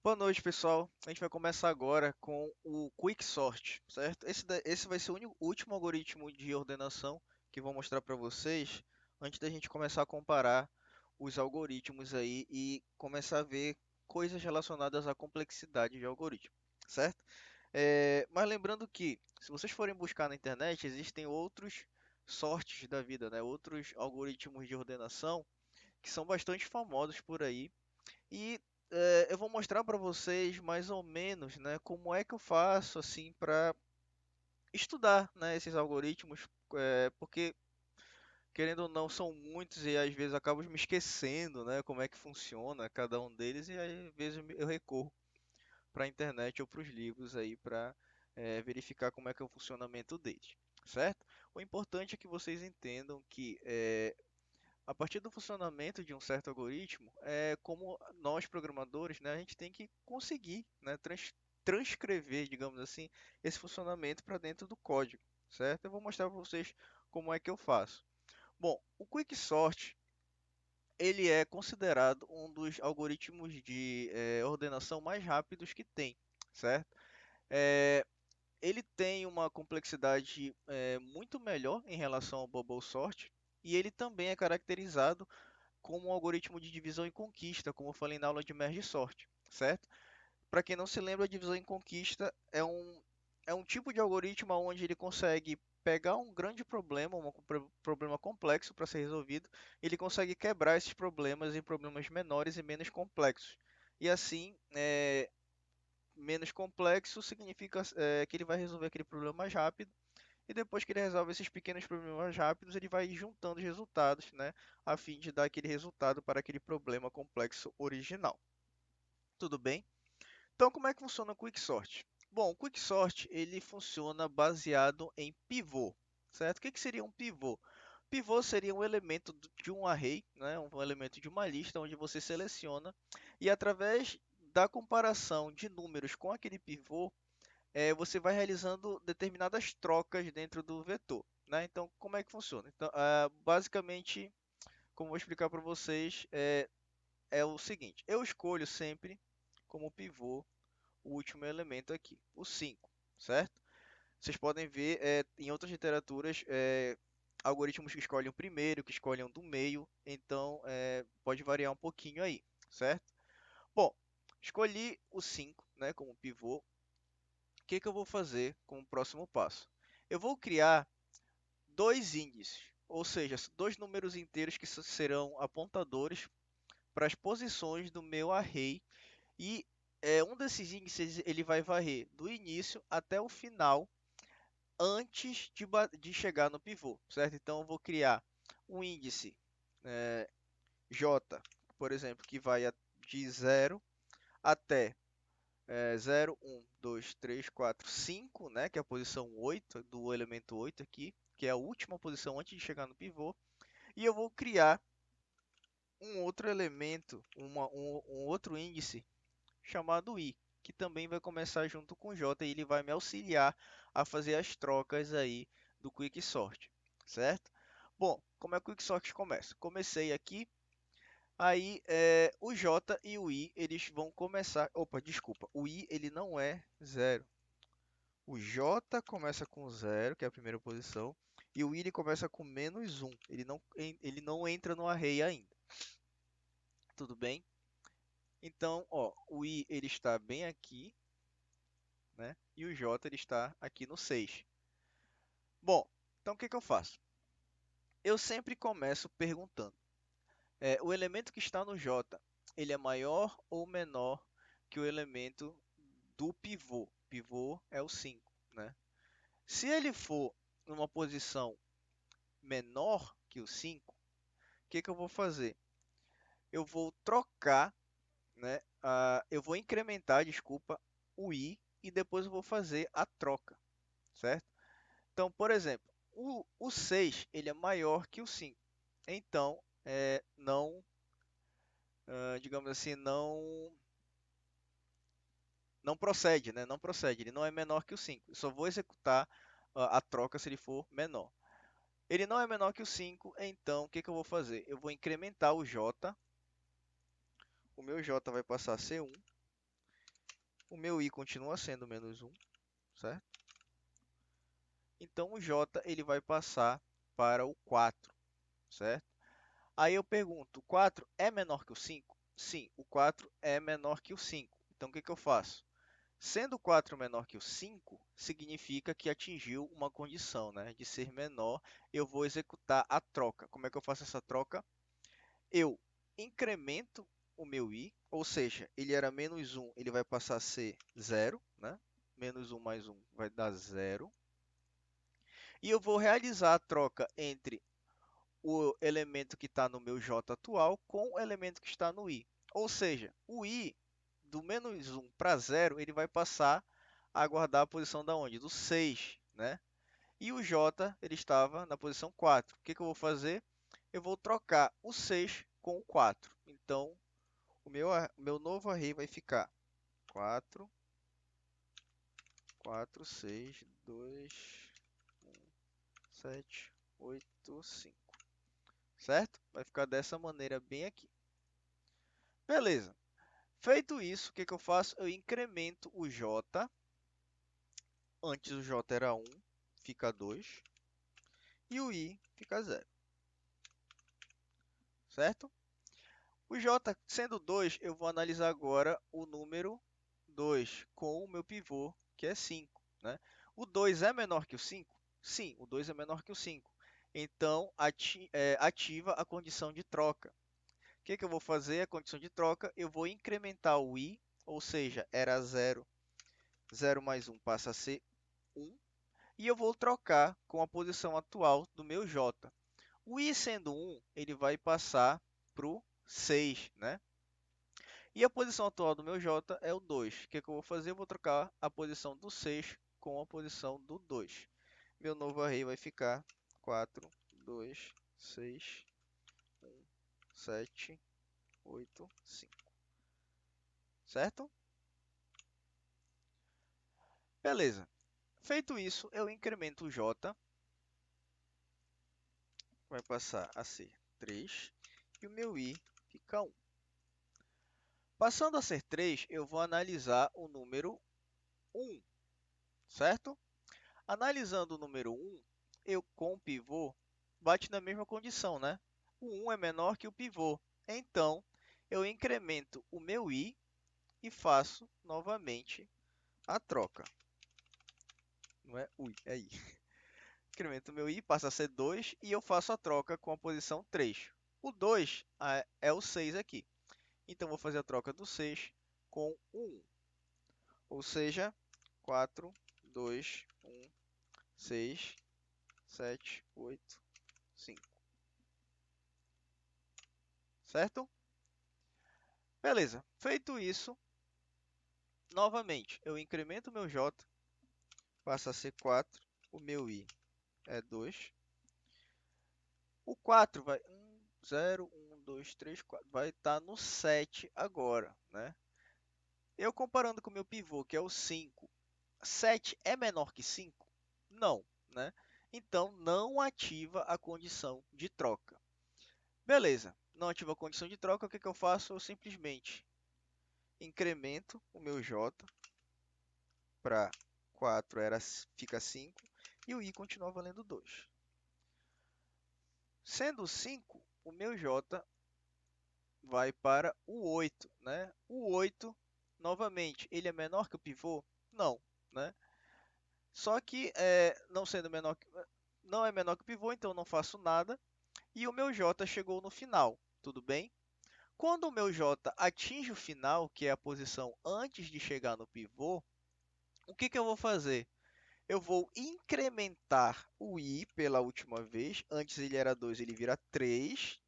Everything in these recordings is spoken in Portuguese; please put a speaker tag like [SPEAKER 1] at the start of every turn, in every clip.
[SPEAKER 1] Boa noite, pessoal. A gente vai começar agora com o Quicksort, certo? Esse vai ser o último algoritmo de ordenação que vou mostrar para vocês antes da gente começar a comparar os algoritmos aí e começar a ver coisas relacionadas à complexidade de algoritmo, certo? Mas lembrando que, se vocês forem buscar na internet, existem outros sortes da vida, né? Outros algoritmos de ordenação que são bastante famosos por aí e eu vou mostrar para vocês mais ou menos, né, como é que eu faço assim para estudar, né, esses algoritmos, porque querendo ou não são muitos e às vezes eu acabo me esquecendo, né, como é que funciona cada um deles e aí, às vezes eu recorro para a internet ou para os livros aí para verificar como é que é o funcionamento deles, certo? O importante é que vocês entendam que a partir do funcionamento de um certo algoritmo, como nós programadores, né, a gente tem que conseguir, né, transcrever, digamos assim, esse funcionamento para dentro do código, certo? Eu vou mostrar para vocês como é que eu faço. Bom, o Quicksort ele é considerado um dos algoritmos de ordenação mais rápidos que tem, certo? Eh, Ele tem uma complexidade muito melhor em relação ao Bubble Sort e ele também é caracterizado como um algoritmo de divisão e conquista, como eu falei na aula de merge sort, certo? Para quem não se lembra, a divisão e conquista é um tipo de algoritmo onde ele consegue pegar um grande problema, problema complexo para ser resolvido, ele consegue quebrar esses problemas em problemas menores e menos complexos. E assim, menos complexo significa que ele vai resolver aquele problema mais rápido e depois que ele resolve esses pequenos problemas rápidos, ele vai juntando os resultados, né, a fim de dar aquele resultado para aquele problema complexo original. Tudo bem? Então, como é que funciona o Quicksort? Bom, o Quicksort ele funciona baseado em pivô, certo? O que seria um pivô? Pivô seria um elemento de um array, né, um elemento de uma lista onde você seleciona e através da comparação de números com aquele pivô, você vai realizando determinadas trocas dentro do vetor, né? Então, como é que funciona? Então, basicamente, como eu vou explicar para vocês, é o seguinte: eu escolho sempre como pivô o último elemento aqui, o 5, certo? Vocês podem ver em outras literaturas algoritmos que escolhem o primeiro, que escolhem o do meio, então pode variar um pouquinho aí, certo? Bom, escolhi o 5, né, como pivô. O que que eu vou fazer como próximo passo? Eu vou criar dois índices, ou seja, dois números inteiros que serão apontadores para as posições do meu array e um desses índices ele vai varrer do início até o final antes de chegar no pivô, certo? Então eu vou criar um índice eh, j, por exemplo, que vai de 0 até 0, 1, 2, 3, 4, 5, né, que é a posição 8 do elemento 8 aqui, que é a última posição antes de chegar no pivô. E eu vou criar um outro elemento, um outro índice chamado i, que também vai começar junto com j e ele vai me auxiliar a fazer as trocas aí do Quicksort, certo? Bom, como é que o Quicksort começa? Comecei aqui, aí o j e o i eles vão começar. Opa, desculpa, o i ele não é zero. O J começa com zero, que é a primeira posição, e o I ele começa com menos um. Ele não entra no array ainda. Tudo bem? Então, ó, o I ele está bem aqui, né? E o J ele está aqui no 6. Bom, então o que que eu faço? Eu sempre começo perguntando: o elemento que está no J, ele é maior ou menor que o elemento do pivô? Pivô é o 5, né? Se ele for numa posição menor que o 5, o que que eu vou fazer? Eu vou trocar, né? Eu vou incrementar, desculpa, o i e depois eu vou fazer a troca, certo? Então, por exemplo, o 6 ele é maior que o 5. Então, não, digamos assim, não procede, né? Não procede, ele não é menor que o 5. Eu só vou executar a troca se ele for menor. Ele não é menor que o 5, então o que que eu vou fazer? Eu vou incrementar o j, o meu j vai passar a ser 1, O meu i continua sendo menos 1, certo? Então, o j ele vai passar para o 4, certo? Aí eu pergunto, o 4 é menor que o 5? Sim, o 4 é menor que o 5. Então, o que eu faço? Sendo o 4 menor que o 5, significa que atingiu uma condição, né, de ser menor. Eu vou executar a troca. Como é que eu faço essa troca? Eu incremento o meu i, ou seja, ele era menos 1, ele vai passar a ser 0, né? Menos 1 mais 1 vai dar 0. E eu vou realizar a troca entre o elemento que está no meu j atual com o elemento que está no i. Ou seja, o i do menos 1 para 0, ele vai passar a guardar a posição da onde? Do 6, né? E o j ele estava na posição 4. O que eu vou fazer? Eu vou trocar o 6 com o 4. Então, o meu novo array vai ficar 4, 4, 6, 2, 1, 7, 8, 5. Certo? Vai ficar dessa maneira bem aqui. Beleza. Feito isso, o que eu faço? Eu incremento o j. Antes o j era 1, fica 2. E o i fica 0. Certo? O j sendo 2, eu vou analisar agora o número 2 com o meu pivô, que é 5. Né? O 2 é menor que o 5? Sim, o 2 é menor que o 5. Então, ativa a condição de troca. O que eu vou fazer? A condição de troca, eu vou incrementar o i, ou seja, era 0, 0 mais 1 passa a ser 1, e eu vou trocar com a posição atual do meu j. O i sendo 1, ele vai passar para o 6, né? E a posição atual do meu j é o 2. O que eu vou fazer? Eu vou trocar a posição do 6 com a posição do 2. Meu novo array vai ficar 4, 2, 6, 1, 7, 8, 5. Certo? Beleza. Feito isso, eu incremento o j, vai passar a ser 3, e o meu i fica 1. Passando a ser 3, eu vou analisar o número 1, certo? Analisando o número 1, eu com o pivô, bate na mesma condição, né? O 1 é menor que o pivô. Então, eu incremento o meu i e faço novamente a troca. Não é ui, é i. Incremento o meu i, passa a ser 2 e eu faço a troca com a posição 3. O 2 é o 6 aqui. Então, vou fazer a troca do 6 com o 1. Ou seja, 4, 2, 1, 6, 7, 8, 5. Certo? Beleza. Feito isso, novamente, eu incremento o meu j, passa a ser 4. O meu i é 2. O 4 vai 1, 0, 1, 2, 3, 4. Vai estar no 7 agora, né? Eu comparando com o meu pivô, que é o 5, 7 é menor que 5? Não, né? Então, não ativa a condição de troca. Beleza, não ativa a condição de troca, o que eu faço? Eu simplesmente incremento o meu j para 4, fica 5, e o i continua valendo 2. Sendo 5, o meu j vai para o 8, né? O 8, novamente, ele é menor que o pivô? Não, né? Só que, não é menor que o pivô, então eu não faço nada. E o meu j chegou no final, tudo bem? Quando o meu j atinge o final, que é a posição antes de chegar no pivô, o que eu vou fazer? Eu vou incrementar o i pela última vez. Antes ele era 2, ele vira 3.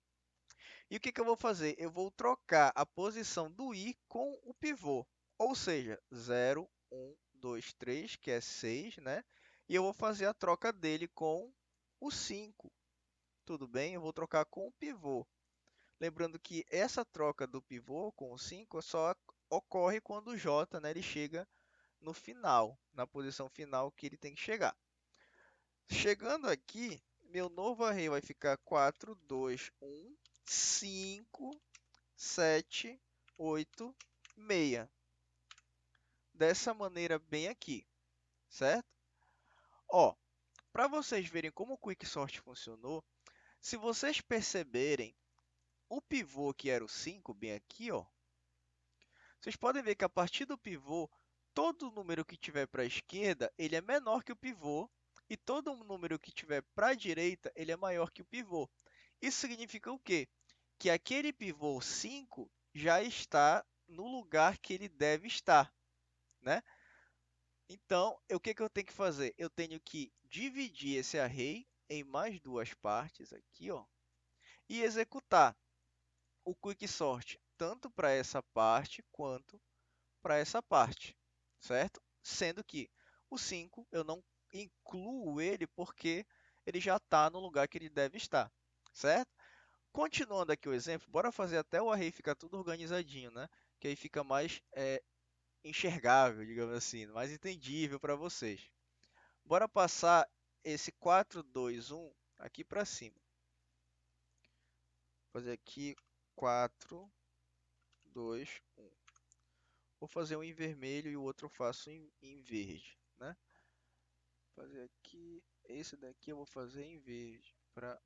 [SPEAKER 1] E o que eu vou fazer? Eu vou trocar a posição do i com o pivô. Ou seja, 0, 1, 2, 3, que é 6, né? E eu vou fazer a troca dele com o 5. Tudo bem? Eu vou trocar com o pivô. Lembrando que essa troca do pivô com o 5 só ocorre quando o j, né, ele chega no final, na posição final que ele tem que chegar. Chegando aqui, meu novo array vai ficar 4, 2, 1, 5, 7, 8, 6. dessa maneira bem aqui, certo? Ó, para vocês verem como o Quicksort funcionou, se vocês perceberem, o pivô que era o 5, bem aqui, ó, vocês podem ver que a partir do pivô, todo número que tiver para a esquerda, ele é menor que o pivô, e todo número que tiver para a direita, ele é maior que o pivô. Isso significa o quê? Que aquele pivô 5 já está no lugar que ele deve estar, né? Então, o que eu tenho que fazer? Eu tenho que dividir esse array em mais duas partes aqui, ó, e executar o quicksort tanto para essa parte quanto para essa parte, certo? Sendo que o 5 eu não incluo ele porque ele já está no lugar que ele deve estar, certo? Continuando aqui o exemplo, bora fazer até o array ficar tudo organizadinho, né? Que aí fica mais enxergável, digamos assim, mais entendível para vocês. Bora passar esse 4, 2, 1 aqui para cima. Vou fazer aqui 4, 2, 1. Vou fazer um em vermelho e o outro eu faço em verde, né? Vou fazer aqui, esse daqui eu vou fazer em verde. Pronto.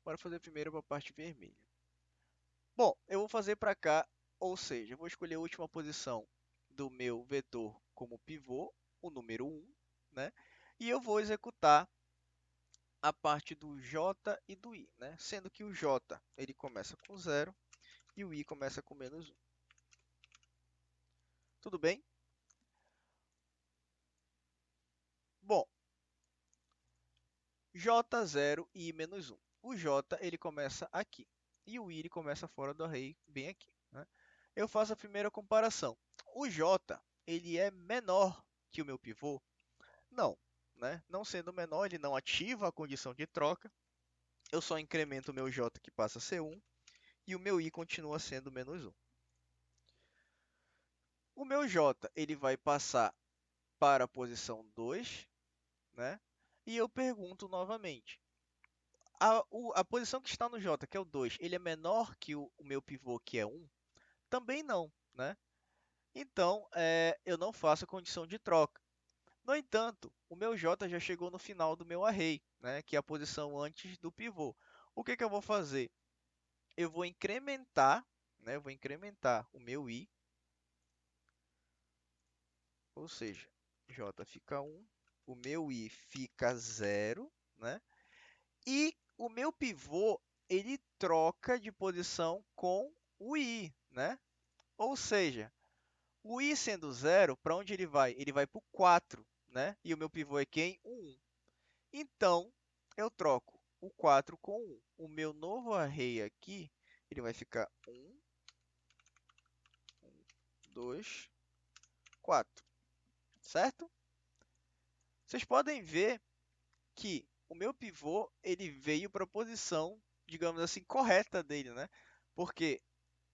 [SPEAKER 1] Bora fazer primeiro para a parte vermelha. Bom, eu vou fazer para cá, ou seja, eu vou escolher a última posição do meu vetor como pivô, o número 1, né? E eu vou executar a parte do j e do i, né? Sendo que o j ele começa com 0 e o i começa com menos 1. Tudo bem? Bom, j0 e i menos 1. O j ele começa aqui e o i ele começa fora do array, bem aqui, né? Eu faço a primeira comparação. O j ele é menor que o meu pivô? Não, né? Não sendo menor, ele não ativa a condição de troca. Eu só incremento o meu j que passa a ser 1 e o meu i continua sendo menos 1. O meu j ele vai passar para a posição 2, né? E eu pergunto novamente, a posição que está no j, que é o 2, ele é menor que o meu pivô, que é 1? Também não, né? Então, eu não faço a condição de troca. No entanto, o meu j já chegou no final do meu array, né? Que é a posição antes do pivô. O que eu vou fazer? Eu vou incrementar, né? Eu vou incrementar o meu i, ou seja, j fica 1, o meu i fica 0, né? E o meu pivô, ele troca de posição com o i, né? Ou seja, o i sendo 0, para onde ele vai? Ele vai para o 4, né? E o meu pivô é quem? O 1. Então, eu troco o 4 com 1. O meu novo array aqui, ele vai ficar 1, 2, 4, certo? Vocês podem ver que o meu pivô ele veio para a posição, digamos assim, correta dele, né? Porque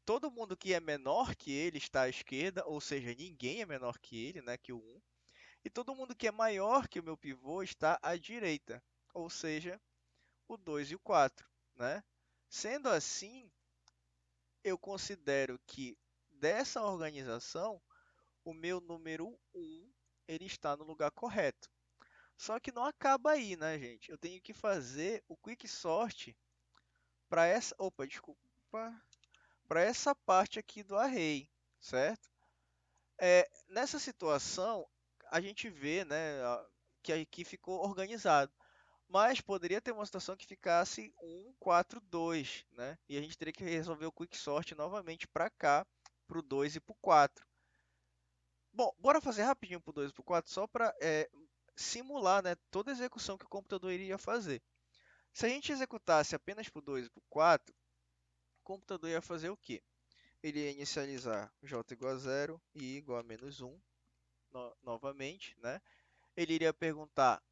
[SPEAKER 1] todo mundo que é menor que ele está à esquerda, ou seja, ninguém é menor que ele, né, que o 1. E todo mundo que é maior que o meu pivô está à direita, ou seja, o 2 e o 4, né? Sendo assim, eu considero que dessa organização, o meu número 1 ele está no lugar correto. Só que não acaba aí, né, gente? Eu tenho que fazer o quicksort para essa, opa, desculpa, para essa parte aqui do array, certo? Nessa situação, a gente vê, né, que aqui ficou organizado, mas poderia ter uma situação que ficasse 1, 4, 2, né? E a gente teria que resolver o quicksort novamente para cá, para o 2 e para o 4. Bom, bora fazer rapidinho para o 2 e para o 4, só para simular, né, toda a execução que o computador iria fazer. Se a gente executasse apenas para o 2 e para o 4, o computador ia fazer o quê? Ele ia inicializar j igual a 0 e i igual a menos 1, novamente, né? Ele iria perguntar,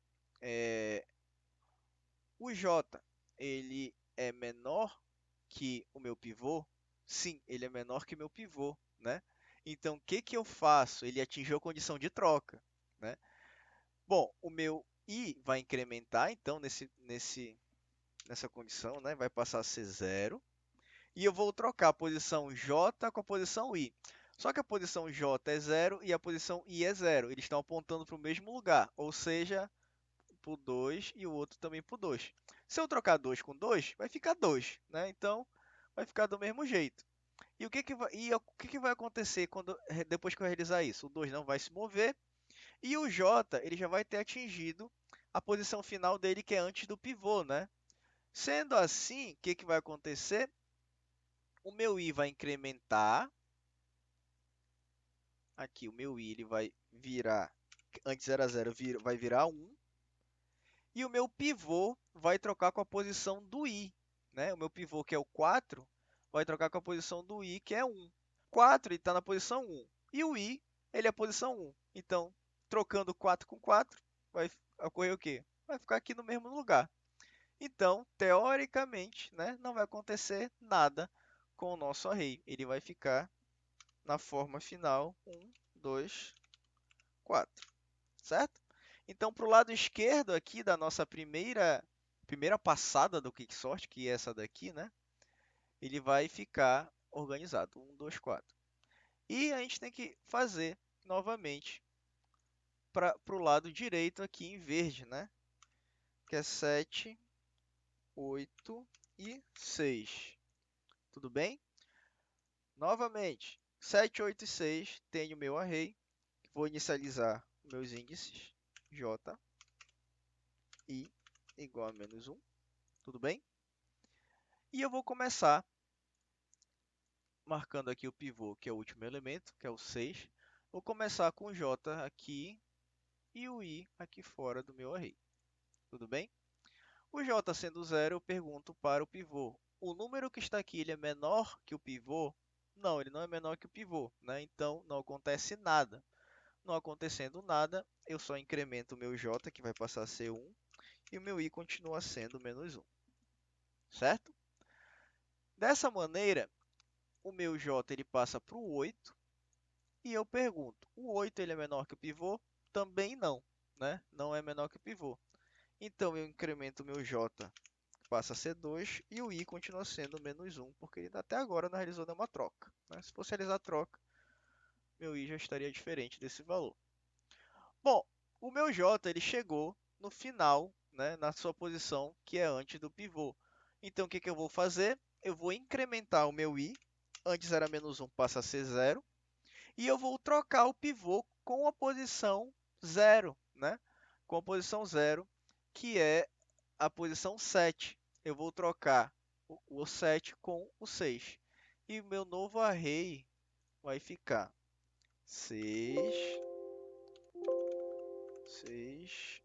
[SPEAKER 1] o j, ele é menor que o meu pivô? Sim, ele é menor que o meu pivô, né? Então, o que eu faço? Ele atingiu a condição de troca, né? Bom, o meu i vai incrementar, então, nessa condição, né? Vai passar a ser 0. E eu vou trocar a posição J com a posição I. Só que a posição J é 0 e a posição I é 0. Eles estão apontando para o mesmo lugar, ou seja, para o 2 e o outro também para o 2. Se eu trocar 2 com 2, vai ficar 2, né? Então, vai ficar do mesmo jeito. E o que que vai acontecer depois que eu realizar isso? O 2 não vai se mover e o J ele já vai ter atingido a posição final dele, que é antes do pivô, né? Sendo assim, o que que vai acontecer? O meu I vai incrementar. Aqui, o meu I ele vai virar, antes era 0, vai virar 1. E o meu pivô vai trocar com a posição do I, né? O meu pivô, que é o 4, vai trocar com a posição do I, que é 1. 4 está na posição 1. E o I, ele é a posição 1. Então, trocando 4 com 4, vai ocorrer o quê? Vai ficar aqui no mesmo lugar. Então, teoricamente, né, não vai acontecer nada com o nosso array. Ele vai ficar na forma final 1, 2, 4. Certo? Então, para o lado esquerdo aqui da nossa primeira passada do Quicksort, que é essa daqui, né? Ele vai ficar organizado. 1, 2, 4. E a gente tem que fazer novamente para o lado direito aqui em verde, né? Que é 7, 8 e 6. Tudo bem? Novamente, 7, 8 e 6 tenho o meu array. Vou inicializar meus índices. J, I igual a menos 1. Tudo bem? E eu vou começar marcando aqui o pivô, que é o último elemento, que é o 6. Vou começar com o J aqui e o I aqui fora do meu array. Tudo bem? O J sendo 0, eu pergunto para o pivô. O número que está aqui ele é menor que o pivô? Não, ele não é menor que o pivô, né? Então, não acontece nada. Não acontecendo nada, eu só incremento o meu J, que vai passar a ser 1, e o meu I continua sendo menos 1. Certo? Dessa maneira, o meu J ele passa para o 8, e eu pergunto, o 8 ele é menor que o pivô? Também não, né? Não é menor que o pivô. Então, eu incremento o meu J, que passa a ser 2, e o I continua sendo menos 1, porque ele até agora não realizou nenhuma troca, né? Se fosse realizar a troca, meu I já estaria diferente desse valor. Bom, o meu J ele chegou no final, né, na sua posição, que é antes do pivô. Então, o que que eu vou fazer? Eu vou incrementar o meu I, antes era menos 1, passa a ser 0, e eu vou trocar o pivô com a posição 0, né? Com a posição 0, que é a posição 7. Eu vou trocar o 7 com o 6. E o meu novo array vai ficar 6, 6,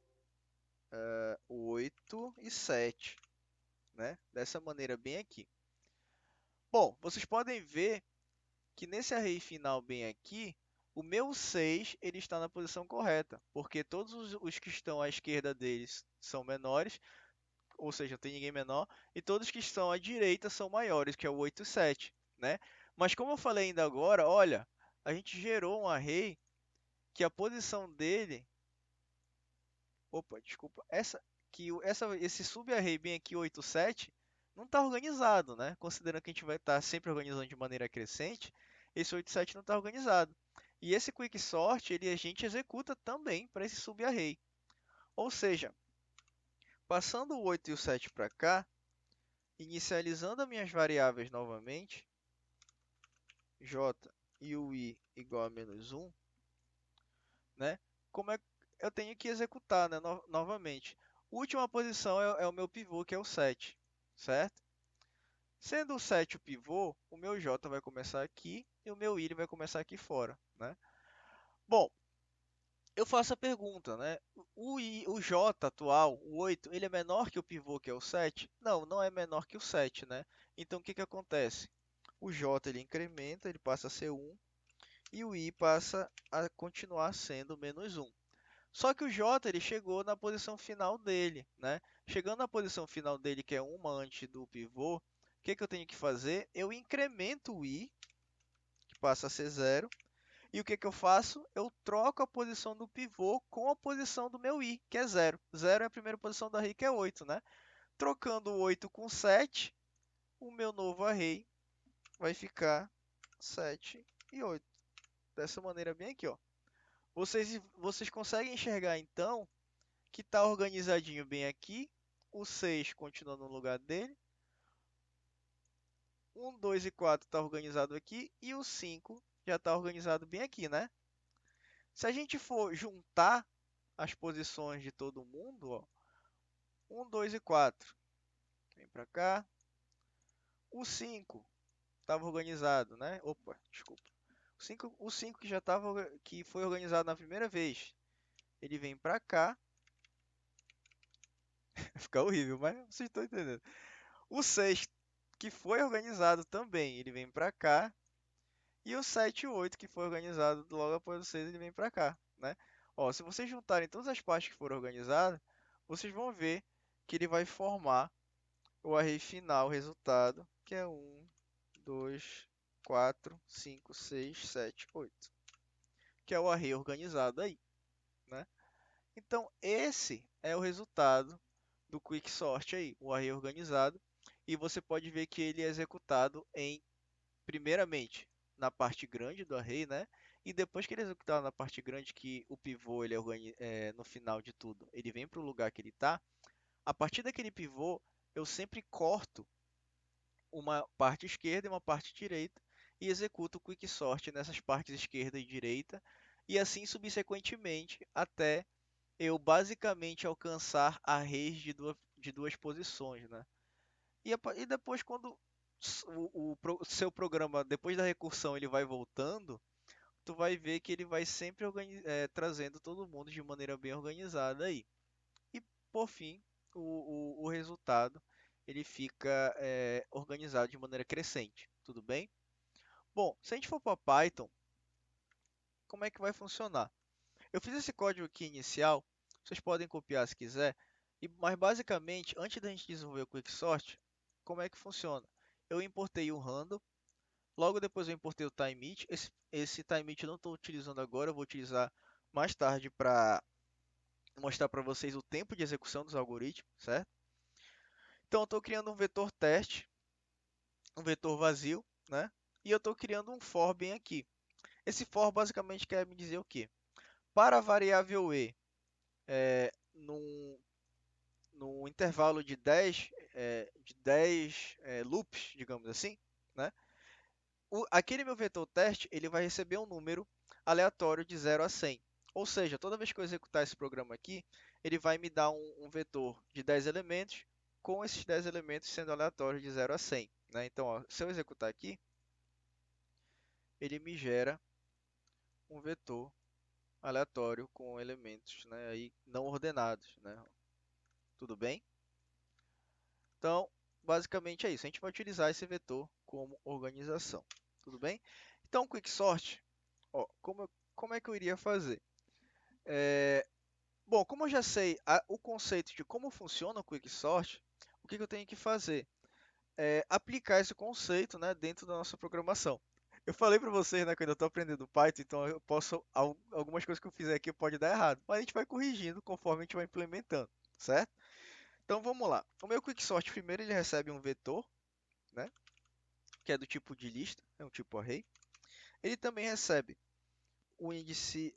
[SPEAKER 1] 8 e 7, né? Dessa maneira bem aqui. Bom, vocês podem ver que nesse array final bem aqui, o meu 6 ele está na posição correta, porque todos os que estão à esquerda deles são menores, ou seja, não tem ninguém menor, e todos que estão à direita são maiores, que é o 8 e 7, né? Mas como eu falei ainda agora, olha, a gente gerou um array que a posição dele, opa, desculpa, esse sub-array bem aqui, 8, 7, não está organizado, né? Considerando que a gente vai estar sempre organizando de maneira crescente, esse 8, 7 não está organizado. E esse quicksort, a gente executa também para esse sub-array. Ou seja, passando o 8 e o 7 para cá, inicializando as minhas variáveis novamente, j e o i igual a menos 1, né? Como é que eu tenho que executar, né, novamente? Última posição é o meu pivô, que é o 7, certo? Sendo o 7 o pivô, o meu j vai começar aqui e o meu i vai começar aqui fora, né? Bom, eu faço a pergunta, né? O j atual, o 8, ele é menor que o pivô, que é o 7? Não, não é menor que o 7, né? Então, o que que acontece? O j ele incrementa, ele passa a ser 1, e o i passa a continuar sendo menos 1. Só que o j ele chegou na posição final dele, né? Chegando na posição final dele, que é uma antes do pivô, o que que eu tenho que fazer? Eu incremento o i, que passa a ser 0, e o que que eu faço? Eu troco a posição do pivô com a posição do meu i, que é 0. 0 é a primeira posição do array, que é 8, né? Trocando o 8 com 7, o meu novo array vai ficar 7 e 8. Dessa maneira bem aqui, ó. Vocês conseguem enxergar então que está organizadinho bem aqui. O 6 continua no lugar dele. 1, 2 e 4 está organizado aqui. E o 5 já está organizado bem aqui, né? Se a gente for juntar as posições de todo mundo, ó, 1, 2 e 4. Vem para cá. O 5 estava organizado, né? Opa, desculpa. O 5 que já estava, que foi organizado na primeira vez, ele vem para cá. Fica horrível, mas vocês estão entendendo. O 6 que foi organizado também, ele vem para cá. E o 7 e o 8 que foi organizado logo após o 6, ele vem para cá, né? Ó, se vocês juntarem todas as partes que foram organizadas, vocês vão ver que ele vai formar o array final, o resultado, que é 1, 2, 4, 5, 6, 7, 8, que é o array organizado aí, né? Então, esse é o resultado do Quicksort aí, o array organizado, e você pode ver que ele é executado primeiramente, na parte grande do array, né? E depois que ele é executado na parte grande, que o pivô ele no final de tudo, ele vem para o lugar que ele está. A partir daquele pivô, eu sempre corto uma parte esquerda e uma parte direita e executo o quicksort nessas partes esquerda e direita, e assim subsequentemente até eu basicamente alcançar arrays de duas posições, né? E depois quando o seu programa, depois da recursão, ele vai voltando, tu vai ver que ele vai sempre trazendo todo mundo de maneira bem organizada aí. E por fim, o resultado ele fica organizado de maneira crescente, tudo bem? Bom, se a gente for para Python, como é que vai funcionar? Eu fiz esse código aqui inicial, vocês podem copiar se quiser, mas basicamente, antes da gente desenvolver o Quicksort, como é que funciona? Eu importei o handle, logo depois eu importei o timeIt. Esse timeIt eu não estou utilizando agora, eu vou utilizar mais tarde para mostrar para vocês o tempo de execução dos algoritmos, certo? Então eu estou criando um vetor teste, um vetor vazio, né? E eu estou criando um for bem aqui. Esse for basicamente quer me dizer o quê? Para a variável e, num intervalo de 10 loops, digamos assim, né? Aquele meu vetor teste ele vai receber um número aleatório de 0 a 100. Ou seja, toda vez que eu executar esse programa aqui, ele vai me dar um vetor de 10 elementos, com esses 10 elementos sendo aleatórios de 0 a 100. Né? Então, ó, se eu executar aqui, ele me gera um vetor aleatório com elementos, né, aí não ordenados. Né? Tudo bem? Então, basicamente é isso. A gente vai utilizar esse vetor como organização. Tudo bem? Então, Quicksort, ó, como é que eu iria fazer? Bom, como eu já sei o conceito de como funciona o Quicksort, o que eu tenho que fazer? Aplicar esse conceito, né, dentro da nossa programação. Eu falei para vocês, né, que eu ainda estou aprendendo Python, então algumas coisas que eu fizer aqui pode dar errado, mas a gente vai corrigindo conforme a gente vai implementando, certo? Então vamos lá. O meu Quicksort primeiro ele recebe um vetor, né, que é do tipo de lista, é um tipo array. Ele também recebe o índice,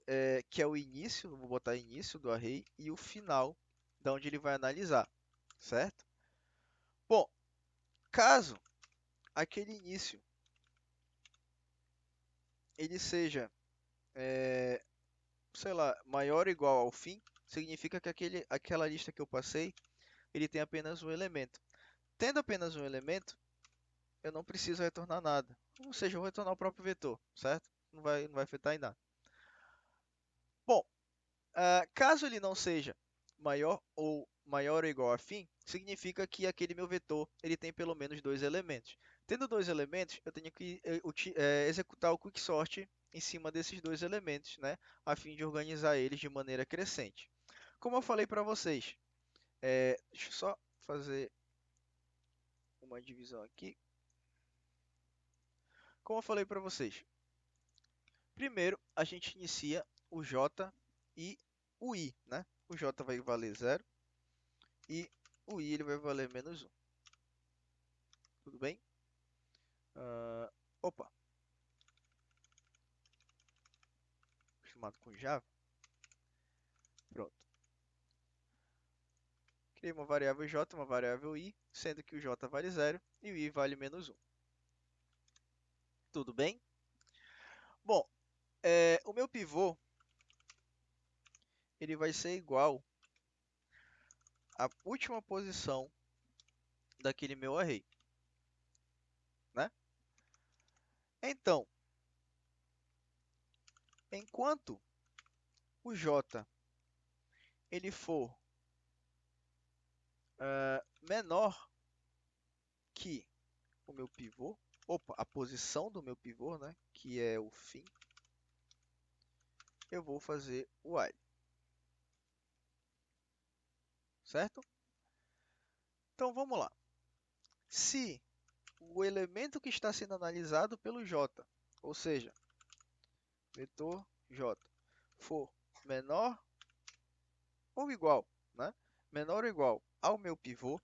[SPEAKER 1] que é o início, vou botar início do array, e o final, da onde ele vai analisar, certo? Bom, caso aquele início ele seja, sei lá, maior ou igual ao fim, significa que aquela lista que eu passei, ele tem apenas um elemento. Tendo apenas um elemento, eu não preciso retornar nada. Ou seja, eu vou retornar o próprio vetor, certo? Não vai afetar em nada. Bom, caso ele não seja maior ou igual a fim, significa que aquele meu vetor ele tem pelo menos dois elementos. Tendo dois elementos, eu tenho que executar o quicksort em cima desses dois elementos, né, a fim de organizar eles de maneira crescente. Como eu falei para vocês, deixa eu só fazer uma divisão aqui. Como eu falei para vocês, primeiro a gente inicia o J e o I, né? O J vai valer 0 e o I ele vai valer -1. Tudo bem? Opa, acostumado com Java. Pronto. Criei uma variável j, uma variável i, sendo que o j vale 0 e o i vale menos 1. Tudo bem? Bom, o meu pivô ele vai ser igual à última posição daquele meu array, né? Então, enquanto o j ele for menor que o meu pivô, a posição do meu pivô, né, que é o fim, eu vou fazer o while, certo? Então vamos lá. Se o elemento que está sendo analisado pelo j, ou seja, vetor j, for menor ou igual, né? Menor ou igual ao meu pivô, o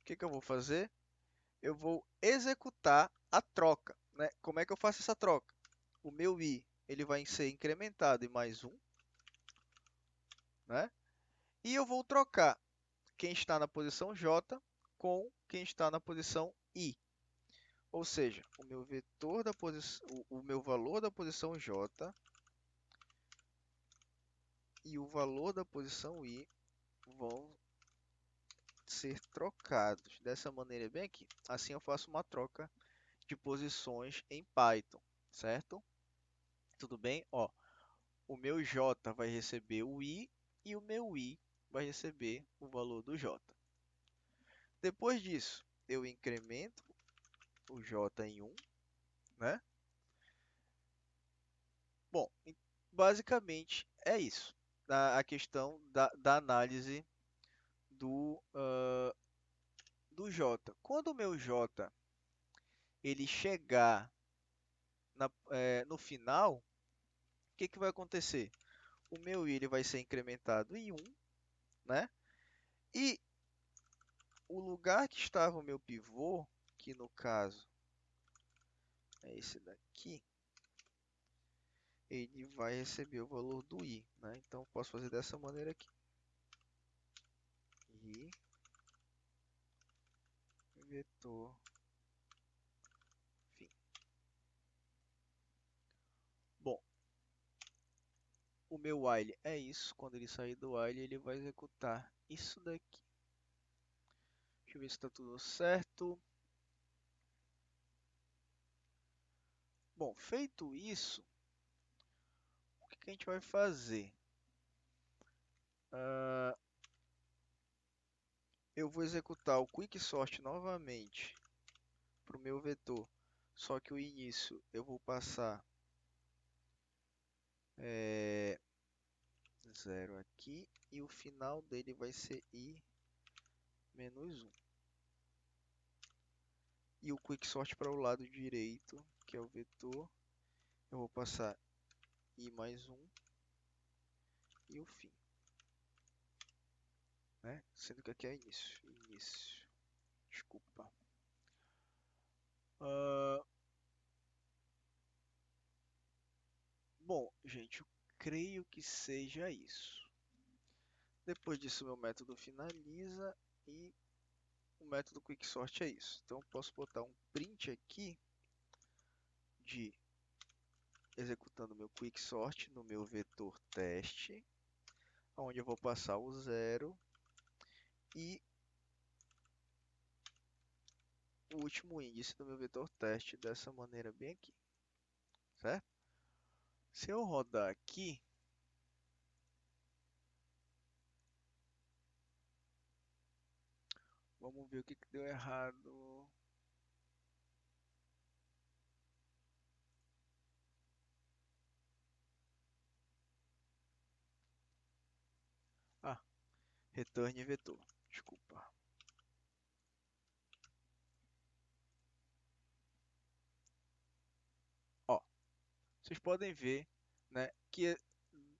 [SPEAKER 1] que eu vou fazer? Eu vou executar a troca, né? Como é que eu faço essa troca? O meu i ele vai ser incrementado em mais 1, né? E eu vou trocar quem está na posição j com quem está na posição i. Ou seja, o meu vetor da posição, o meu valor da posição j e o valor da posição i vão ser trocados dessa maneira bem aqui. Assim eu faço uma troca de posições em Python, certo? Tudo bem? Ó, o meu j vai receber o i e o meu i vai receber o valor do j. Depois disso, eu incremento o j em 1, né? Bom, basicamente é isso. A questão da análise do j. Quando o meu j ele chegar no final, o que vai acontecer? O meu i ele vai ser incrementado em 1, né? E o lugar que estava o meu pivô, que no caso é esse daqui, ele vai receber o valor do i, né? Então, eu posso fazer dessa maneira aqui. I vetor fim. Bom, o meu while é isso. Quando ele sair do while, ele vai executar isso daqui. Deixa eu ver se está tudo certo. Bom, feito isso, o que a gente vai fazer? Eu vou executar o quicksort novamente para o meu vetor, só que o início eu vou passar 0 aqui e o final dele vai ser i menos 1. E o quicksort para o lado direito, que é o vetor, eu vou passar i mais 1 e o fim, né? Sendo que aqui é início. Desculpa. Bom, gente, eu creio que seja isso. Depois disso, meu método finaliza e o método quicksort é isso. Então, eu posso botar um print aqui de executando meu quicksort no meu vetor teste, onde eu vou passar o 0 e o último índice do meu vetor teste dessa maneira bem aqui, certo? Se eu rodar aqui, vamos ver o que deu errado. Ah, return vetor, desculpa. Ó, vocês podem ver, né, que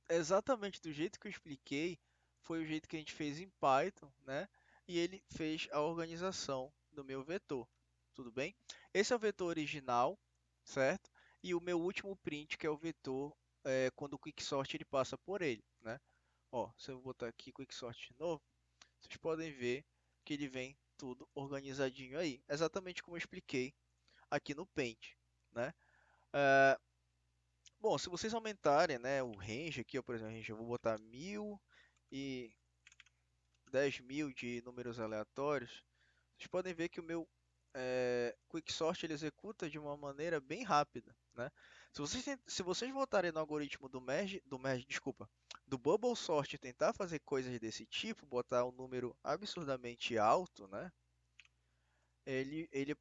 [SPEAKER 1] exatamente do jeito que eu expliquei, foi o jeito que a gente fez em Python, né? E ele fez a organização do meu vetor. tudo bem? Esse é o vetor original, certo? E o meu último print, que é o vetor quando o quicksort ele passa por ele, né? Ó, se eu botar aqui quicksort de novo, vocês podem ver que ele vem tudo organizadinho aí, exatamente como eu expliquei aqui no Paint, né? Eh, Bom, se vocês aumentarem, né, o range aqui, ó, por exemplo, range, eu vou botar 1000 e 10.000 de números aleatórios, vocês podem ver que o meu Quicksort ele executa de uma maneira bem rápida, né? Se vocês voltarem no algoritmo desculpa, do Bubble Sort e tentar fazer coisas desse tipo, botar um número absurdamente alto, né? Ele,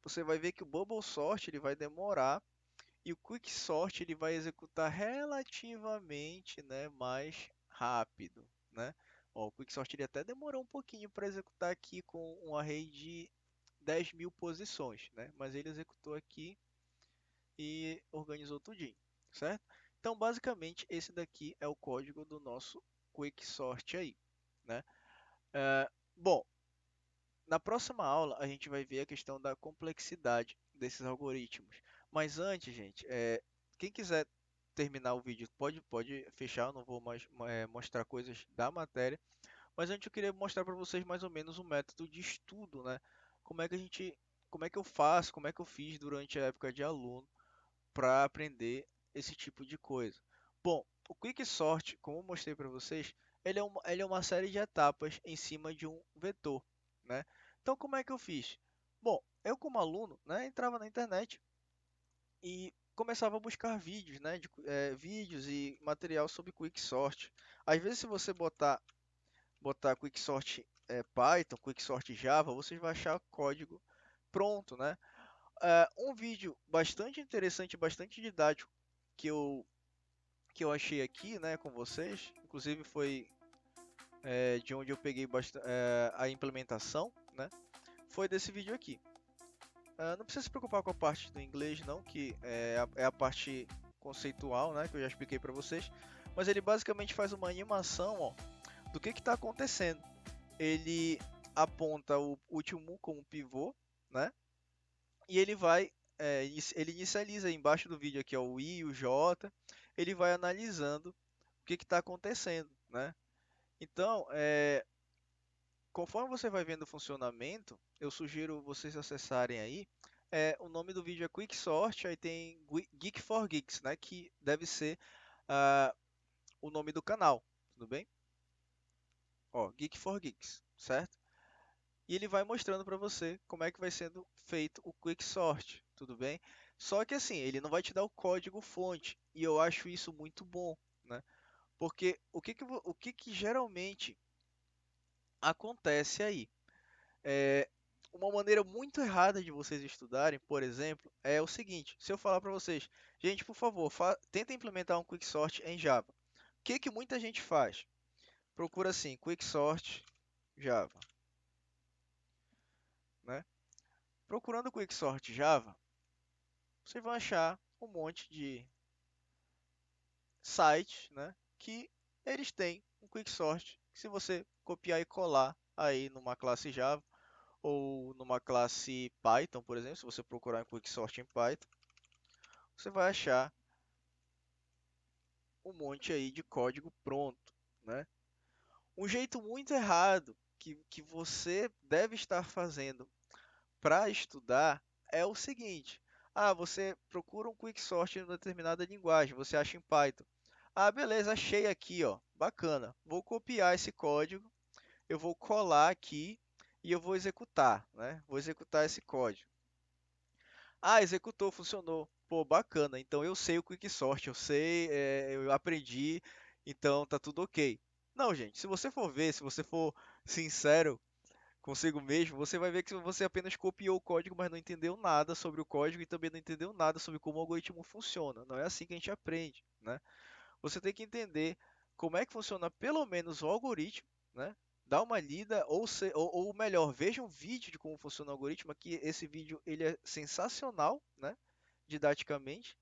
[SPEAKER 1] você vai ver que o Bubble Sort ele vai demorar e o Quicksort ele vai executar relativamente, né, mais rápido, né? Ó, o Quicksort ele até demorou um pouquinho para executar aqui com um array de 10.000 posições, né? Mas ele executou aqui e organizou tudinho, certo? Então, basicamente, esse daqui é o código do nosso Quicksort aí, né? Bom, na próxima aula a gente vai ver a questão da complexidade desses algoritmos. Mas antes, gente, quem quiser terminar o vídeo pode fechar, eu não vou mais mostrar coisas da matéria. Mas antes eu queria mostrar para vocês mais ou menos o método de estudo, né? Como é que a gente, como é que eu faço, como é que eu fiz durante a época de aluno para aprender esse tipo de coisa. Bom, o Quicksort, como eu mostrei para vocês, ele é uma série de etapas em cima de um vetor, né? Então, como é que eu fiz? Bom, eu como aluno, né, entrava na internet e começava a buscar vídeos, né, vídeos e material sobre Quicksort. Às vezes, se você botar Quicksort Python, Quicksort Java, vocês vão achar código pronto, né? Um vídeo bastante interessante, bastante didático que eu achei aqui, né, com vocês, inclusive foi de onde eu peguei a implementação, né, foi desse vídeo aqui. Não precisa se preocupar com a parte do inglês, não, que é a parte conceitual, né, que eu já expliquei para vocês, mas ele basicamente faz uma animação, ó, do que está acontecendo. Ele aponta o último como pivô, né? E ele vai, ele inicializa aí embaixo do vídeo aqui ó, o I e o J, ele vai analisando o que está acontecendo, né? Então, conforme você vai vendo o funcionamento, eu sugiro vocês acessarem aí, o nome do vídeo é Quicksort, aí tem Geek for Geeks, né? Que deve ser ah, o nome do canal, tudo bem? Ó, Geek for Geeks, certo? E ele vai mostrando para você como é que vai sendo feito o Quicksort, tudo bem? Só que assim, ele não vai te dar o código fonte, e eu acho isso muito bom, né? Porque o que que geralmente acontece aí? É, uma maneira muito errada de vocês estudarem, por exemplo, é o seguinte: se eu falar para vocês, gente, por favor, tenta implementar um Quicksort em Java. O que que muita gente faz? Procura assim, Quicksort Java, né? Procurando Quicksort Java, você vai achar um monte de sites, né, que eles têm um Quicksort, que se você copiar e colar aí numa classe Java ou numa classe Python, por exemplo, se você procurar em Quicksort em Python, você vai achar um monte aí de código pronto, né? Um jeito muito errado que você deve estar fazendo para estudar é o seguinte: você procura um quicksort em uma determinada linguagem, você acha em Python. Beleza, achei aqui, ó, bacana. Vou copiar esse código, eu vou colar aqui e eu vou executar, né? Vou executar esse código. Executou, funcionou. Pô, bacana. Então eu sei o quicksort, eu sei, eu aprendi, então tá tudo ok. Não, gente, se você for ver, se você for sincero consigo mesmo, você vai ver que você apenas copiou o código, mas não entendeu nada sobre o código e também não entendeu nada sobre como o algoritmo funciona. Não é assim que a gente aprende, né? Você tem que entender como é que funciona pelo menos o algoritmo, né? Dá uma lida, ou melhor, veja um vídeo de como funciona o algoritmo, que esse vídeo ele é sensacional, né? Didaticamente.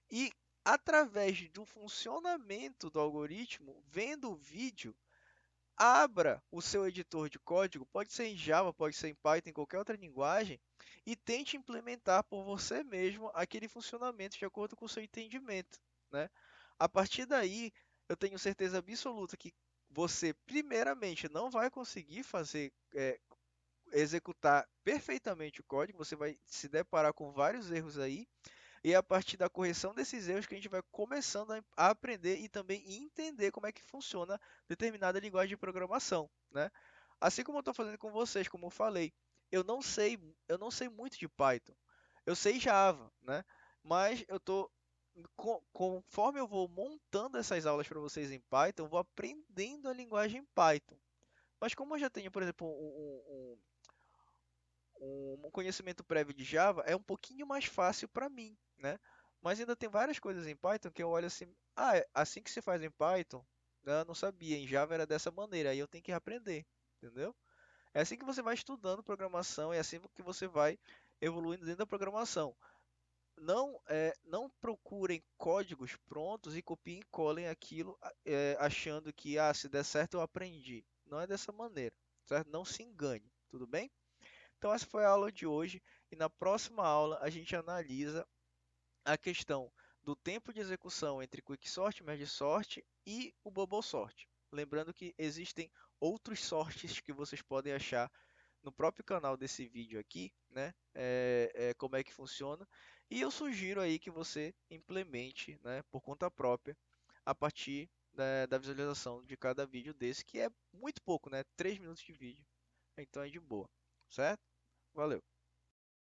[SPEAKER 1] E através do funcionamento do algoritmo, vendo o vídeo, abra o seu editor de código, pode ser em Java, pode ser em Python, em qualquer outra linguagem, e tente implementar por você mesmo aquele funcionamento de acordo com o seu entendimento, né? A partir daí, eu tenho certeza absoluta que você, primeiramente, não vai conseguir executar perfeitamente o código, você vai se deparar com vários erros aí, e é a partir da correção desses erros que a gente vai começando a aprender e também entender como é que funciona determinada linguagem de programação, né? Assim como eu estou fazendo com vocês, como eu falei, eu não sei, eu não sei muito de Python. Eu sei Java, né? Mas conforme eu vou montando essas aulas para vocês em Python, eu vou aprendendo a linguagem Python. Mas como eu já tenho, por exemplo, um conhecimento prévio de Java, é um pouquinho mais fácil para mim, né? Mas ainda tem várias coisas em Python que eu olho assim, é assim que se faz em Python, né? Eu não sabia, em Java era dessa maneira, aí eu tenho que aprender, entendeu? É assim que você vai estudando programação, é assim que você vai evoluindo dentro da programação. Não procurem códigos prontos e copiem e colem aquilo achando que se der certo eu aprendi. Não é dessa maneira, certo? Não se engane, tudo bem? Então essa foi a aula de hoje e na próxima aula a gente analisa a questão do tempo de execução entre Quicksort, MergeSort e o BubbleSort. Lembrando que existem outros sorts que vocês podem achar no próprio canal desse vídeo aqui, né? Como é que funciona. E eu sugiro aí que você implemente, né, por conta própria, a partir da visualização de cada vídeo desse, que é muito pouco, né? 3 minutos de vídeo. Então é de boa, certo? Valeu!